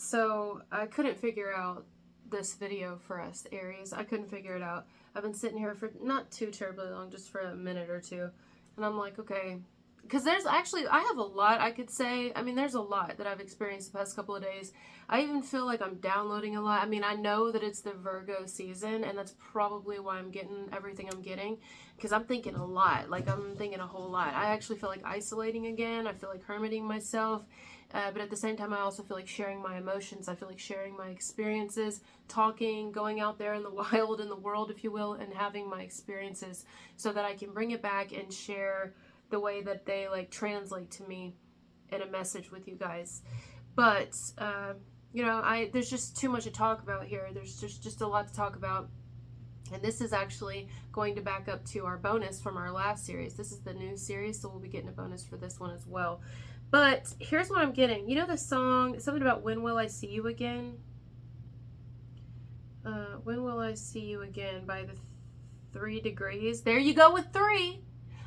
So I couldn't figure out this video for us, Aries. I couldn't figure it out. I've been sitting here for not too terribly long, just for a minute or two. And I'm like, okay. Because there's actually, I have a lot I could say. I mean, there's a lot that I've experienced the past couple of days. I even feel like I'm downloading a lot. I mean, I know that it's the Virgo season, and that's probably why I'm getting everything I'm getting. Because I'm thinking a lot. Like, I'm thinking a whole lot. I actually feel like isolating again. I feel like hermiting myself. But at the same time, I also feel like sharing my emotions. I feel like sharing my experiences, talking, going out there in the wild, in the world, if you will, and having my experiences so that I can bring it back and share the way that they like translate to me in a message with you guys. But there's just too much to talk about here. There's just a lot to talk about. And this is actually going to back up to our bonus from our last series. This is the new series, so we'll be getting a bonus for this one as well. But here's what I'm getting. You know the song, something about When Will I See You Again? When Will I See You Again by the 3 Degrees. There you go with 3.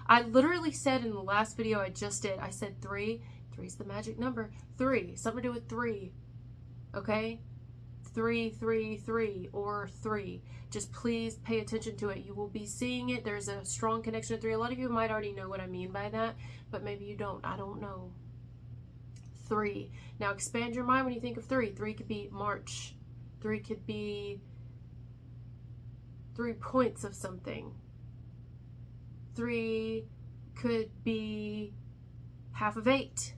I literally said in the last video I just did, I said 3. 3's the magic number. 3. Something to do with 3. Okay? 3, 3, 3, or 3. Just please pay attention to it. You will be seeing it. There's a strong connection to 3. A lot of you might already know what I mean by that, but maybe you don't. I don't know. 3. Now expand your mind when you think of 3. 3 could be March. 3 could be 3 points of something. 3 could be half of 8.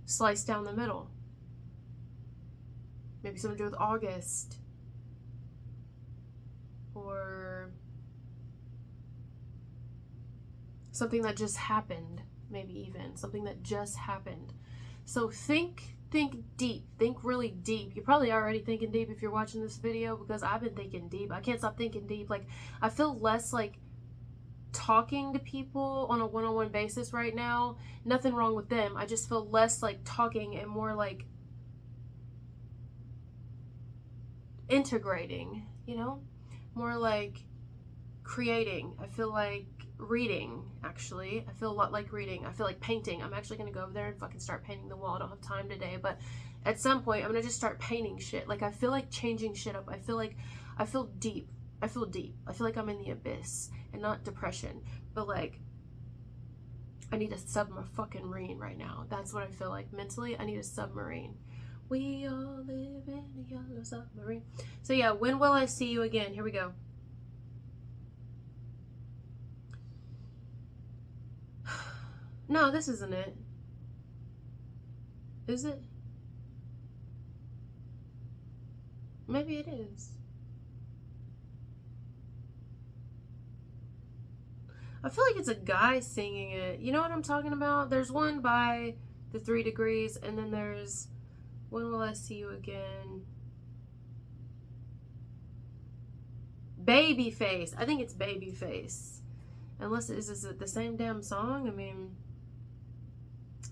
Sliced down the middle. Maybe something to do with August. Or something that just happened. Maybe even something that just happened. So think deep. Think really deep. You're probably already thinking deep if you're watching this video, because I've been thinking deep. I can't stop thinking deep. Like, I feel less like talking to people on a one-on-one basis right now. Nothing wrong with them. I just feel less like talking and more like integrating, more like creating. I feel like reading, actually. I feel a lot like reading. I feel like painting. I'm actually going to go over there and fucking start painting the wall. I don't have time today, but at some point I'm going to just start painting shit. Like, I feel like changing shit up. I feel deep. I feel deep. I feel like I'm in the abyss, and not depression, but like I need a submarine right now. That's what I feel like mentally. I need a submarine. We all live in a yellow submarine. So yeah, when will I see you again? Here we go. No, this isn't it. Is it? Maybe it is. I feel like it's a guy singing it. You know what I'm talking about? There's one by the 3 Degrees, and then there's When Will I See You Again? Babyface. I think it's Babyface. Unless is it the same damn song? I mean,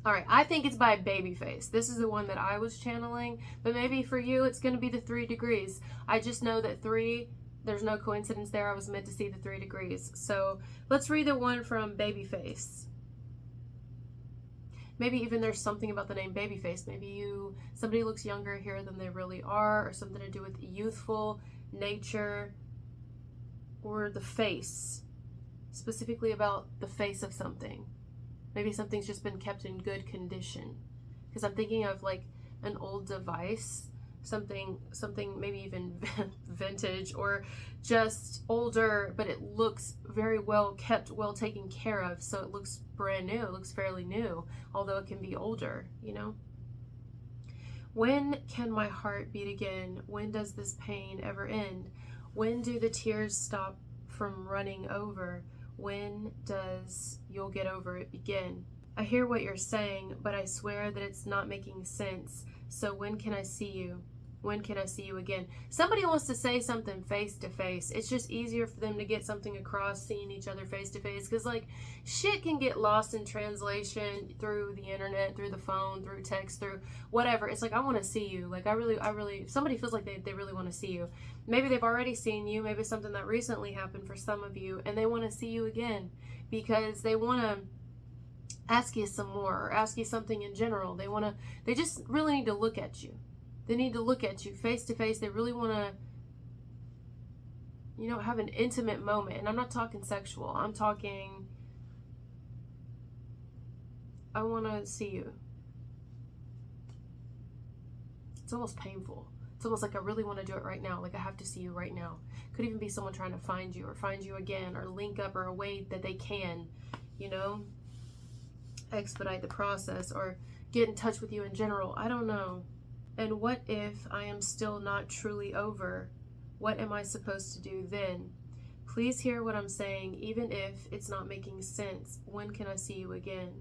alright, I think it's by Babyface. This is the one that I was channeling, but maybe for you it's going to be the 3 Degrees. I just know that 3, there's no coincidence there. I was meant to see the 3 Degrees. So let's read the one from Babyface. Maybe even there's something about the name Babyface. Maybe somebody looks younger here than they really are, or something to do with youthful nature, or the face. Specifically about the face of something. Maybe something's just been kept in good condition. Because I'm thinking of like an old device, something maybe even vintage, or just older, but it looks very well kept, well taken care of, so it looks brand new. It looks fairly new, although it can be older, When can my heart beat again? When does this pain ever end? When do the tears stop from running over? When does you'll get over it begin? I hear what you're saying, but I swear that it's not making sense. So when can I see you? When can I see you again? Somebody wants to say something face to face. It's just easier for them to get something across seeing each other face to face, because like shit can get lost in translation through the internet, through the phone, through text, through whatever. It's like, I want to see you. Like I really, if somebody feels like they really want to see you, maybe they've already seen you, maybe something that recently happened for some of you, and they want to see you again because they want to ask you some more or ask you something in general. They just really need to look at you. They need to look at you face to face. They really want to, you know, have an intimate moment. And I'm not talking sexual. I'm talking, I want to see you. It's almost painful. It's almost like I really want to do it right now. Like I have to see you right now. Could even be someone trying to find you or find you again or link up or a way that they can, you know, expedite the process or get in touch with you in general. I don't know. And what if I am still not truly over? What am I supposed to do then? Please hear what I'm saying, even if it's not making sense. When can I see you again?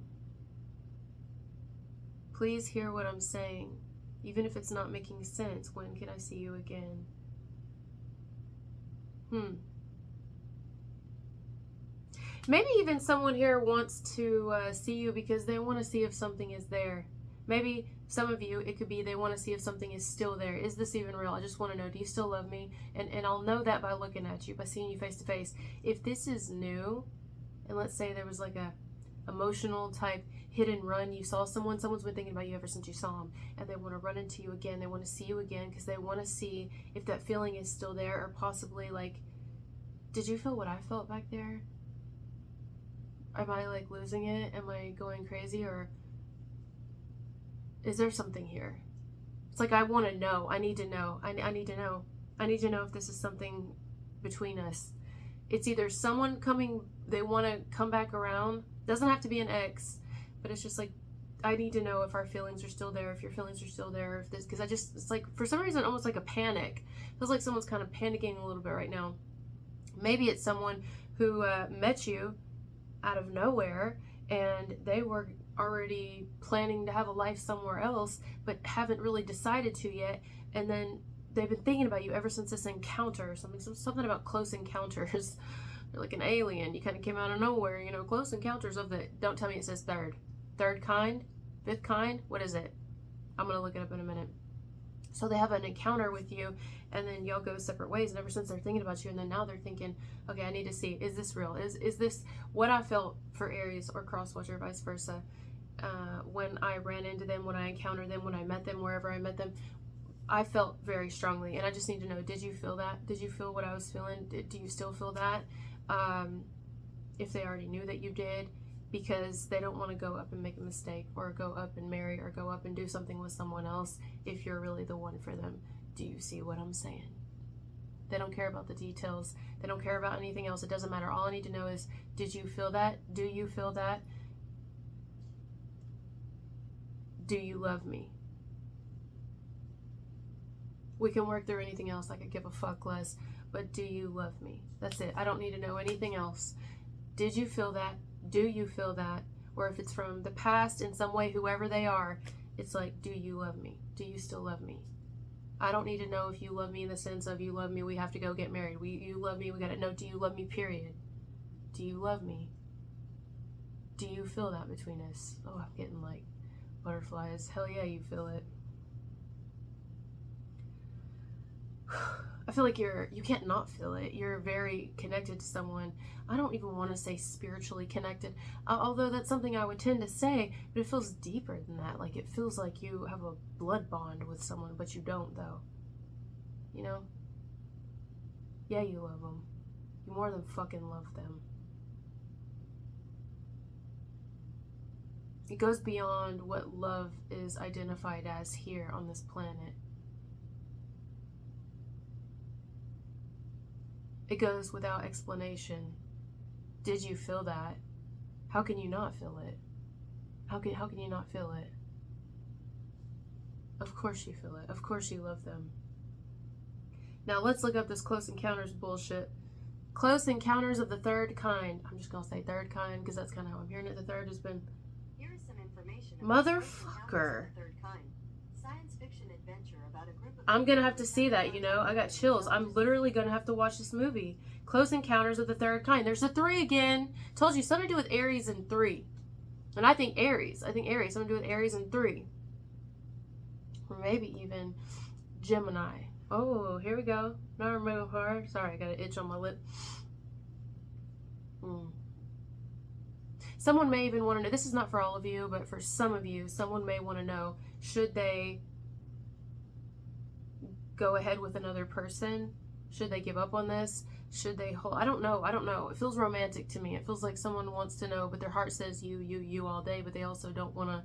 Please hear what I'm saying, even if it's not making sense. When can I see you again? Maybe even someone here wants to see you because they want to see if something is there. Maybe some of you, it could be they want to see if something is still there. Is this even real? I just want to know, do you still love me? And I'll know that by looking at you, by seeing you face to face. If this is new, and let's say there was like a emotional type hit and run, you saw someone's been thinking about you ever since you saw them, and they want to run into you again, they want to see you again because they want to see if that feeling is still there, or possibly like, did you feel what I felt back there? Am I like losing it? Am I going crazy? Or is there something here? It's like I want to know. I need to know. I need to know. I need to know if this is something between us. It's either someone coming, they want to come back around. Doesn't have to be an ex, but it's just like, I need to know if our feelings are still there, if your feelings are still there, if this, because it's like, for some reason, almost like a panic. It feels like someone's kind of panicking a little bit right now. Maybe it's someone who met you out of nowhere and they were already planning to have a life somewhere else but haven't really decided to yet, and then they've been thinking about you ever since this encounter or something about close encounters. You're like an alien, you kind of came out of nowhere, you know, close encounters of the, don't tell me it says third kind, fifth kind, what is it? I'm gonna look it up in a minute. So they have an encounter with you, and then y'all go separate ways, and ever since they're thinking about you, and then now they're thinking, okay, I need to see, is this real? Is this what I felt for Aries or cross-watcher, vice versa? When I ran into them, when I encountered them, when I met them, wherever I met them, I felt very strongly, and I just need to know, did you feel that? Did you feel what I was feeling? Do you still feel that? If they already knew that you did, because they don't want to go up and make a mistake or go up and marry or go up and do something with someone else if you're really the one for them. Do you see what I'm saying? They don't care about the details. They don't care about anything else. It doesn't matter. All I need to know is, did you feel that? Do you feel that? Do you love me? We can work through anything else. I could give a fuck less. But do you love me? That's it. I don't need to know anything else. Did you feel that? Do you feel that? Or if it's from the past in some way, whoever they are, it's like, do you love me? Do you still love me? I don't need to know if you love me in the sense of you love me, we have to go get married. You love me, we gotta know, do you love me, period? Do you love me? Do you feel that between us? Oh, I'm getting like butterflies. Hell yeah, you feel it. I feel like you can't not feel it. You're very connected to someone. I don't even want to say spiritually connected, although that's something I would tend to say, but it feels deeper than that. Like it feels like you have a blood bond with someone, but you don't though. You know? Yeah, you love them. You more than fucking love them. It goes beyond what love is identified as here on this planet. It goes without explanation. Did you feel that? How can you not feel it? How can you not feel it? Of course you feel it. Of course you love them. Now let's look up this close encounters bullshit. Close encounters of the third kind. I'm just gonna say third kind because that's kind of how I'm hearing it. The third has been. Here is some information about motherfucker. Third kind. Science fiction adventure about a group of I'm gonna have to see that, you know. I got chills. I'm literally gonna have to watch this movie. Close encounters of the third kind. There's a 3 again. Told you something to do with Aries and 3. And I think Aries. Something to do with Aries and 3. Or maybe even Gemini. Oh, here we go. Normal heart. Sorry, I got an itch on my lip. Someone may even want to know, this is not for all of you, but for some of you, someone may want to know, should they go ahead with another person? Should they give up on this? Should they hold? I don't know. It feels romantic to me. It feels like someone wants to know, but their heart says you all day, but they also don't want to,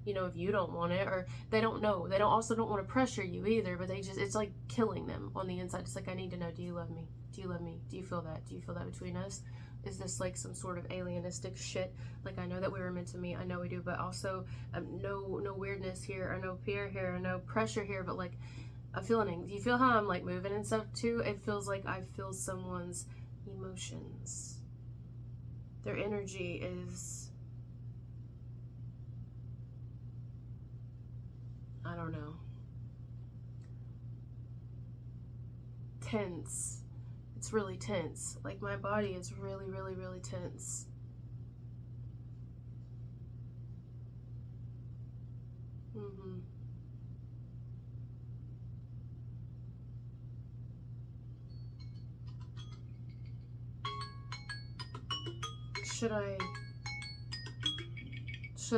if you don't want it, or they don't know. They don't want to pressure you either, but it's like killing them on the inside. It's like, I need to know, do you love me? Do you love me? Do you feel that? Do you feel that between us? Is this like some sort of alienistic shit? Like, I know that we were meant to meet. I know we do, but also no weirdness here, or no fear here, or no pressure here, but like, I'm feeling. Do you feel how I'm like moving and stuff too? It feels like I feel someone's emotions. Their energy is, I don't know, tense. It's really tense. Like, my body is really, really, really tense. Mm-hmm. Should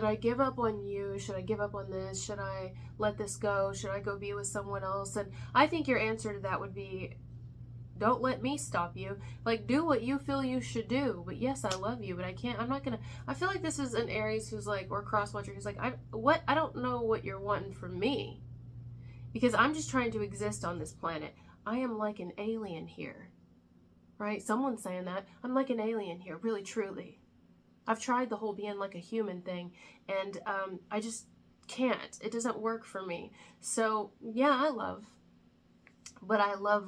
I give up on you? Should I give up on this? Should I let this go? Should I go be with someone else? And I think your answer to that would be, don't let me stop you. Like, do what you feel you should do. But yes, I love you, but I'm not gonna. I feel like this is an Aries who's like, or cross-watcher who's like, I don't know what you're wanting from me. Because I'm just trying to exist on this planet. I am like an alien here. Right? Someone's saying that. I'm like an alien here, really, truly. I've tried the whole being like a human thing, and I just can't. It doesn't work for me. So, yeah, I love. But I love.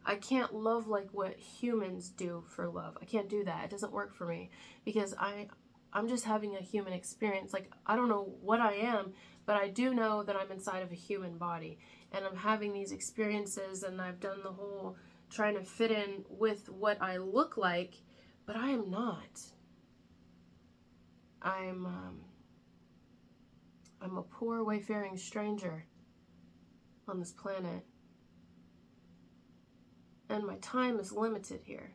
I can't love like what humans do for love. I can't do that. It doesn't work for me because I'm just having a human experience. Like, I don't know what I am, but I do know that I'm inside of a human body, and I'm having these experiences, and I've done the whole trying to fit in with what I look like, but I am not. I'm a poor wayfaring stranger on this planet. And my time is limited here.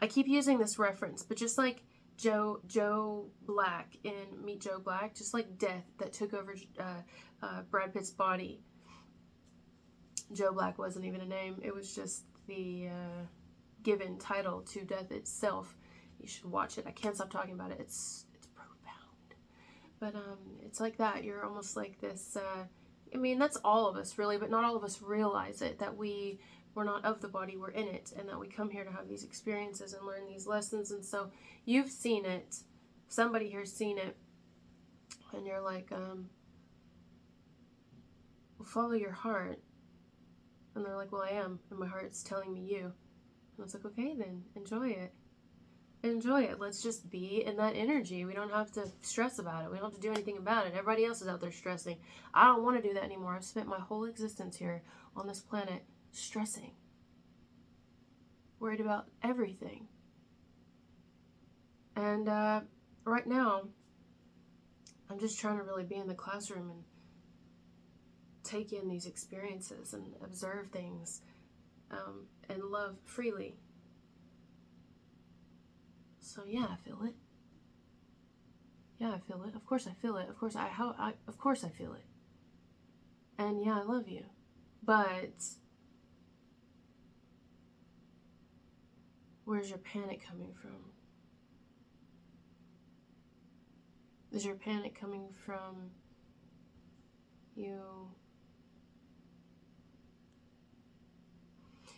I keep using this reference, but just like Joe Black in Meet Joe Black, just like death that took over Brad Pitt's body. Joe Black wasn't even a name. It was just the given title to death itself. You should watch it. I can't stop talking about it. It's profound. But it's like that. You're almost like this. I mean, that's all of us, really, but not all of us realize it, that we're not of the body, we're in it, and that we come here to have these experiences and learn these lessons. And so you've seen it. Somebody here's seen it. And you're like, well, follow your heart. And they're like, well, I am. And my heart's telling me you. And it's like, okay, then, enjoy it. Enjoy it. Let's just be in that energy. We don't have to stress about it. We don't have to do anything about it. Everybody else is out there stressing. I don't want to do that anymore. I've spent my whole existence here on this planet stressing. Worried about everything. And right now, I'm just trying to really be in the classroom and take in these experiences and observe things and love freely. So yeah, I feel it. Yeah, I feel it. Of course I feel it. Of course I feel it. And yeah, I love you. But where's your panic coming from? Is your panic coming from you?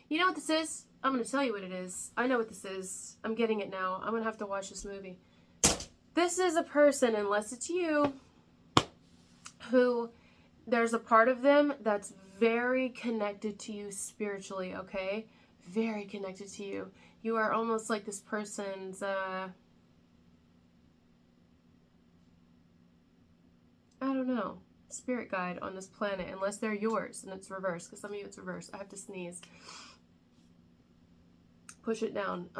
You know what this is? I'm going to tell you what it is. I know what this is. I'm getting it now. I'm going to have to watch this movie. This is a person, unless it's you, who there's a part of them that's very connected to you spiritually, okay? Very connected to you. You are almost like this person's, I don't know, spirit guide on this planet, unless they're yours and it's reversed, because some of you it's reversed. I have to sneeze. Push it down.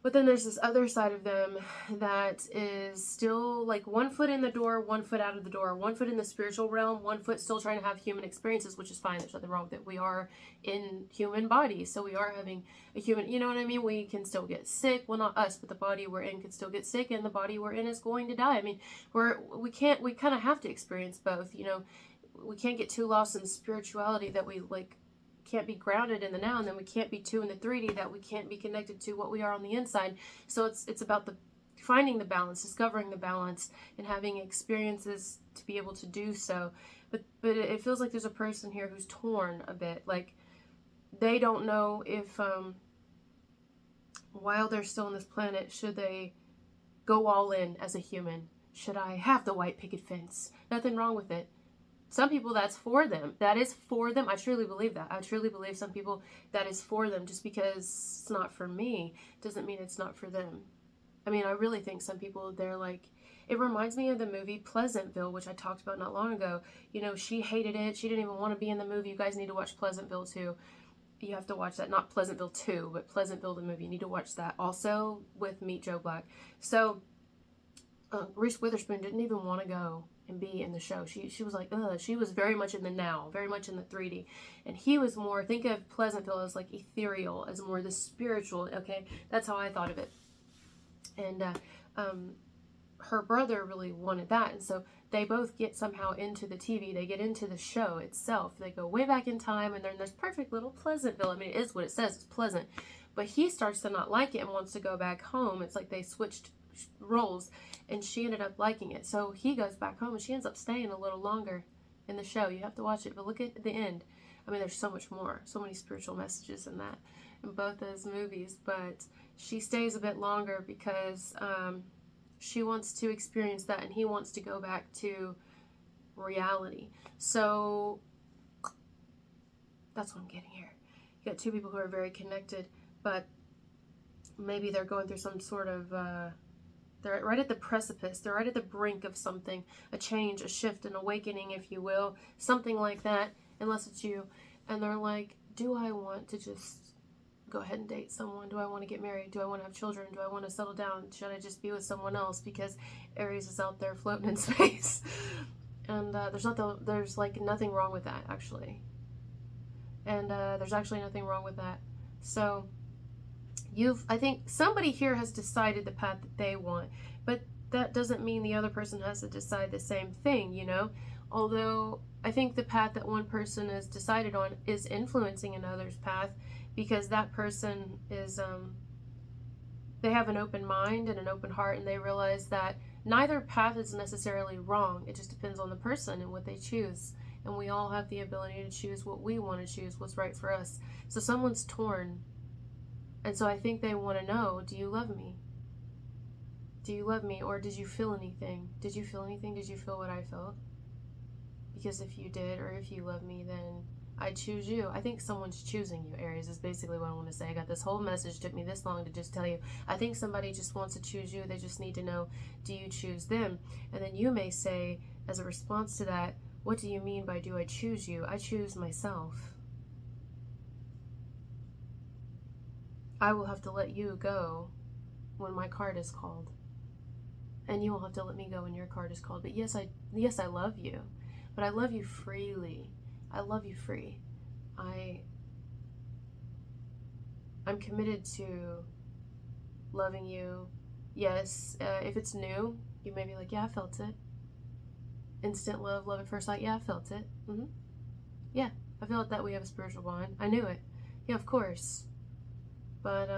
But then there's this other side of them that is still like 1 foot in the door, 1 foot out of the door, 1 foot in the spiritual realm, 1 foot still trying to have human experiences, which is fine. There's nothing wrong with it. We are in human bodies, so we are having a human, you know what I mean? We can still get sick. Well, not us, but the body we're in can still get sick, and the body we're in is going to die. I mean, we kind of have to experience both, you know. We can't get too lost in spirituality that we like can't be grounded in the now, and then we can't be too in the 3D that we can't be connected to what we are on the inside. So it's about the finding the balance, discovering the balance, and having experiences to be able to do so. But it feels like there's a person here who's torn a bit. Like they don't know if while they're still on this planet, should they go all in as a human? Should I have the white picket fence? Nothing wrong with it. Some people, that's for them. That is for them. I truly believe that. I truly believe some people, that is for them. Just because it's not for me doesn't mean it's not for them. I mean, I really think some people, they're like, it reminds me of the movie Pleasantville, which I talked about not long ago. You know, she hated it. She didn't even want to be in the movie. You guys need to watch Pleasantville too. You have to watch that. Not Pleasantville 2, but Pleasantville the movie. You need to watch that. Also with Meet Joe Black. So, Reese Witherspoon didn't even want to go and be in the show. She was like, ugh. She was very much in the now, very much in the 3D. And he was more, think of Pleasantville as like ethereal, as more the spiritual, okay? That's how I thought of it. And her brother really wanted that. And so they both get somehow into the TV. They get into the show itself. They go way back in time, and then there's perfect little Pleasantville. I mean, it is what it says. It's pleasant. But he starts to not like it and wants to go back home. It's like they switched roles, and she ended up liking it. So he goes back home, and she ends up staying a little longer in the show. You have to watch it, but look at the end. I mean, there's so much more, so many spiritual messages in that, in both those movies. But she stays a bit longer because she wants to experience that, and he wants to go back to reality. So that's what I'm getting here. You got two people who are very connected, but maybe they're going through some sort of they're right at the precipice. They're right at the brink of something, a change, a shift, an awakening, if you will, something like that, unless it's you. And they're like, do I want to just go ahead and date someone? Do I want to get married? Do I want to have children? Do I want to settle down? Should I just be with someone else? Because Aries is out there floating in space. And there's like nothing wrong with that, actually. And there's actually nothing wrong with that. So I think somebody here has decided the path that they want, but that doesn't mean the other person has to decide the same thing, you know? Although I think the path that one person has decided on is influencing another's path, because that person is, they have an open mind and an open heart, and they realize that neither path is necessarily wrong. It just depends on the person and what they choose. And we all have the ability to choose what we want to choose, what's right for us. So someone's torn. And so I think they want to know, do you love me? Do you love me? Or did you feel anything? Did you feel anything? Did you feel what I felt? Because if you did, or if you love me, then I choose you. I think someone's choosing you, Aries, is basically what I want to say. I got this whole message. It took me this long to just tell you. I think somebody just wants to choose you. They just need to know, do you choose them? And then you may say, as a response to that, what do you mean by do I choose you? I choose myself. I will have to let you go when my card is called. And you will have to let me go when your card is called. But yes, I love you. But I love you freely. I love you free. I'm committed to loving you. Yes, if it's new, you may be like, yeah, I felt it. Instant love, love at first sight. Yeah, I felt it. Yeah, I felt that we have a spiritual bond. I knew it. Yeah, of course. But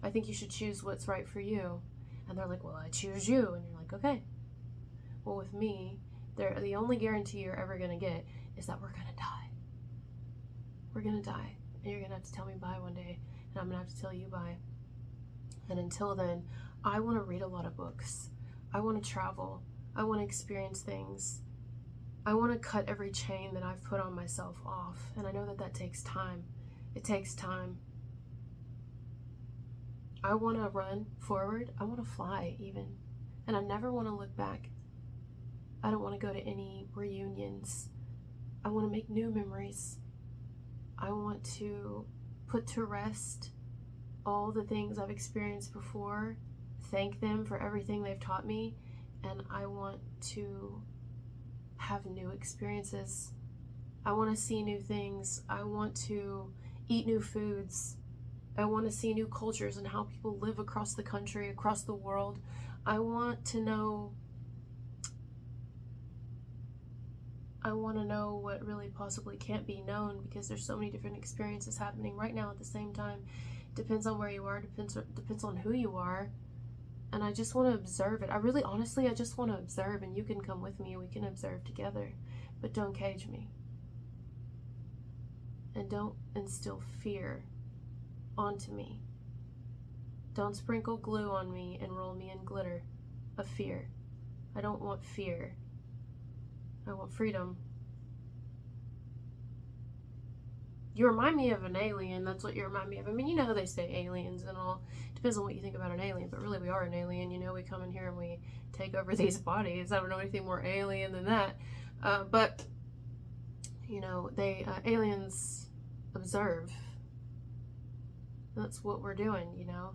I think you should choose what's right for you. And they're like, well, I choose you. And you're like, okay. Well, with me, the only guarantee you're ever going to get is that we're going to die. We're going to die. And you're going to have to tell me bye one day. And I'm going to have to tell you bye. And until then, I want to read a lot of books. I want to travel. I want to experience things. I want to cut every chain that I've put on myself off. And I know that that takes time. It takes time. I want to run forward. I want to fly even. And I never want to look back. I don't want to go to any reunions. I want to make new memories. I want to put to rest all the things I've experienced before, thank them for everything they've taught me, and I want to have new experiences. I want to see new things. I want to eat new foods. I want to see new cultures and how people live across the country, across the world. I want to know what really possibly can't be known, because there's so many different experiences happening right now at the same time. Depends on where you are, depends on who you are. And I just want to observe it. Honestly, I just want to observe, and you can come with me and we can observe together. But don't cage me. And don't instill fear onto me. Don't sprinkle glue on me and roll me in glitter of fear. I don't want fear. I want freedom. You remind me of an alien. That's what you remind me of. I mean, you know how they say aliens and all. Depends on what you think about an alien, but really we are an alien. You know, we come in here and we take over these bodies. I don't know anything more alien than that. But, you know, aliens observe. That's what we're doing, you know.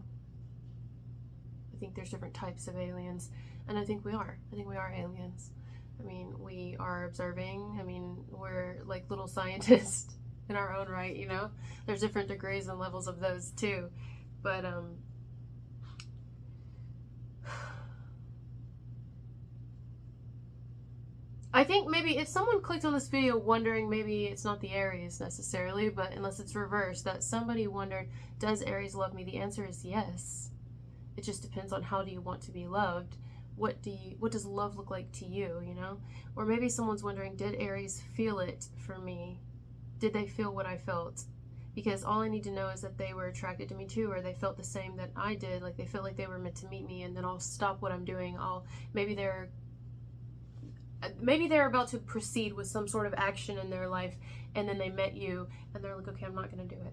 I think there's different types of aliens, and I think we are. I think we are aliens. I mean, we are observing. I mean, we're like little scientists in our own right, you know. There's different degrees and levels of those too. But I think maybe if someone clicked on this video wondering, maybe it's not the Aries necessarily, but unless it's reversed, that somebody wondered, does Aries love me? The answer is yes. It just depends on how do you want to be loved. What does love look like to you, you know? Or maybe someone's wondering, did Aries feel it for me? Did they feel what I felt? Because all I need to know is that they were attracted to me too, or they felt the same that I did. Like they felt like they were meant to meet me, and then I'll stop what I'm doing. Maybe they're about to proceed with some sort of action in their life, and then they met you, and they're like, okay, I'm not going to do it.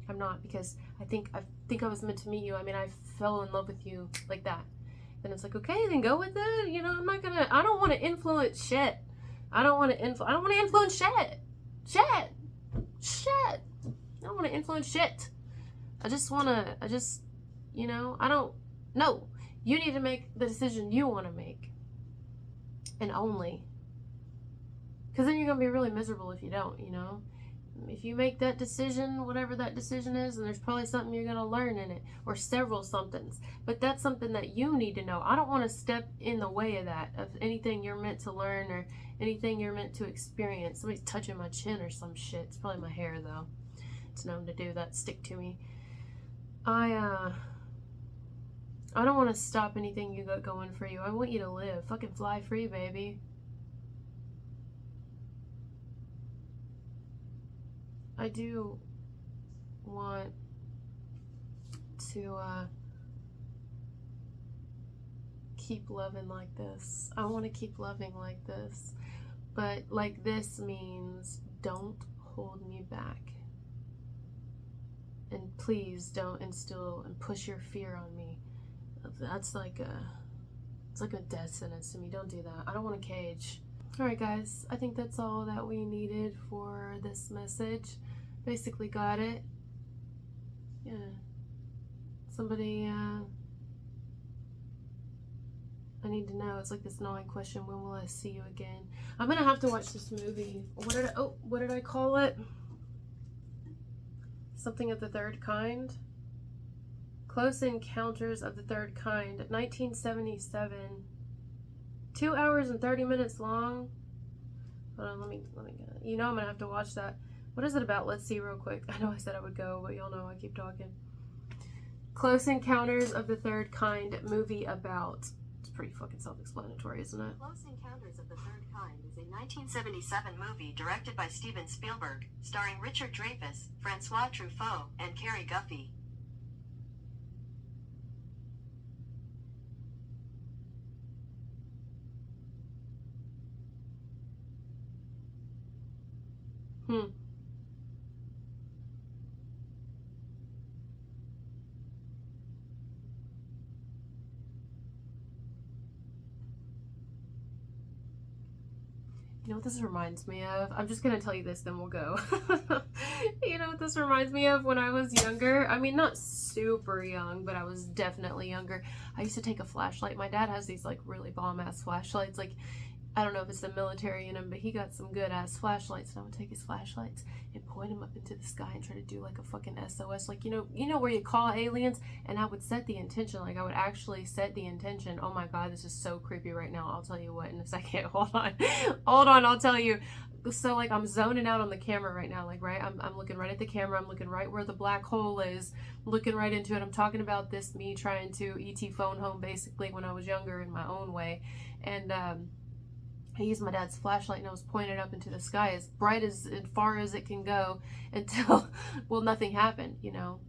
I'm not, because I think I was meant to meet you. I mean, I fell in love with you like that. Then it's like, okay, then go with it. You know, I don't want to influence shit. I don't want to influence shit. I don't want to influence shit. You know, I don't know. You need to make the decision you want to make. And only. Because then you're going to be really miserable if you don't, you know. If you make that decision, whatever that decision is, and there's probably something you're going to learn in it, or several somethings. But that's something that you need to know. I don't want to step in the way of that, of anything you're meant to learn or anything you're meant to experience. Somebody's touching my chin or some shit. It's probably my hair, though. It's known to do that. Stick to me. I don't want to stop anything you got going for you. I want you to live. Fucking fly free, baby. I do want to keep loving like this. I want to keep loving like this. But like this means don't hold me back. And please don't instill and push your fear on me. It's like a death sentence to me. Don't do that. I don't want a cage. Alright guys, I think that's all that we needed for this message. Basically got it. Yeah. Somebody, I need to know. It's like this gnawing question. When will I see you again? I'm gonna have to watch this movie. What did I call it? Something of the Third Kind? Close Encounters of the Third Kind, 1977. 2 hours and 30 minutes long. Hold on, let me get it. You know I'm gonna have to watch that. What is it about? Let's see real quick. I know I said I would go, but y'all know I keep talking. Close Encounters of the Third Kind movie about. It's pretty fucking self-explanatory, isn't it? Close Encounters of the Third Kind is a 1977 movie directed by Steven Spielberg, starring Richard Dreyfuss, Francois Truffaut, and Carrie Guffey. You know what this reminds me of? I'm just gonna tell you this, then we'll go. You know what this reminds me of? When I was younger, I mean, not super young, but I was definitely younger. I used to take a flashlight. My dad has these like really bomb ass flashlights. Like, I don't know if it's the military in him, but he got some good ass flashlights. And I would take his flashlights and point them up into the sky and try to do like a fucking SOS. Like, you know where you call aliens? And I would set the intention. Like, I would actually set the intention. Oh my God, this is so creepy right now. I'll tell you what in a second. Hold on. Hold on, I'll tell you. So like I'm zoning out on the camera right now, like, right, I'm looking right at the camera, I'm looking right where the black hole is, looking right into it. I'm talking about this, me trying to ET phone home basically when I was younger in my own way. And I used my dad's flashlight and I was pointed up into the sky as bright as far as it can go until, well, nothing happened, you know.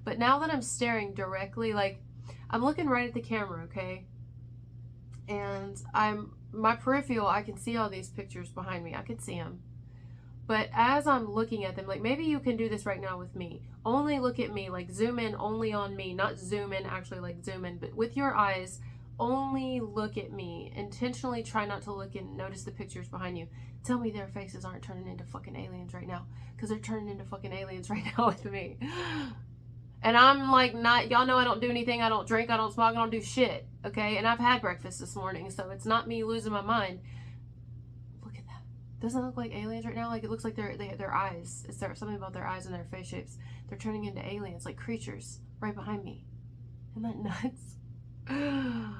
But now that I'm staring directly, like, I'm looking right at the camera, okay? And my peripheral, I can see all these pictures behind me. I can see them. But as I'm looking at them, like, maybe you can do this right now with me. Only look at me, like, zoom in only on me, not zoom in, actually, like, zoom in, but with your eyes, only look at me. Intentionally try not to look and notice the pictures behind you. Tell me their faces aren't turning into fucking aliens right now, because they're turning into fucking aliens right now with me. And I'm like, not, y'all know I don't do anything. I don't drink, I don't smoke, I don't do shit, okay? And I've had breakfast this morning, so it's not me losing my mind. Look at that. Doesn't it look like aliens right now? Like, it looks like their eyes. Is there something about their eyes and their face shapes? They're turning into aliens, like creatures, right behind me. Isn't that nuts? Wow,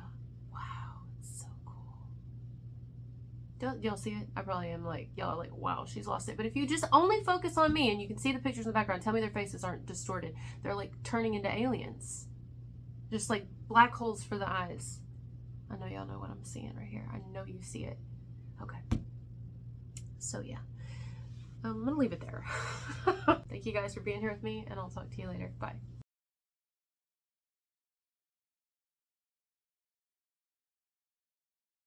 it's so cool. Y'all see it? I probably am like, y'all are like, wow, she's lost it. But if you just only focus on me and you can see the pictures in the background, tell me their faces aren't distorted. They're like turning into aliens. Just like black holes for the eyes. I know y'all know what I'm seeing right here. I know you see it. Okay. So yeah. I'm going to leave it there. Thank you guys for being here with me, and I'll talk to you later. Bye.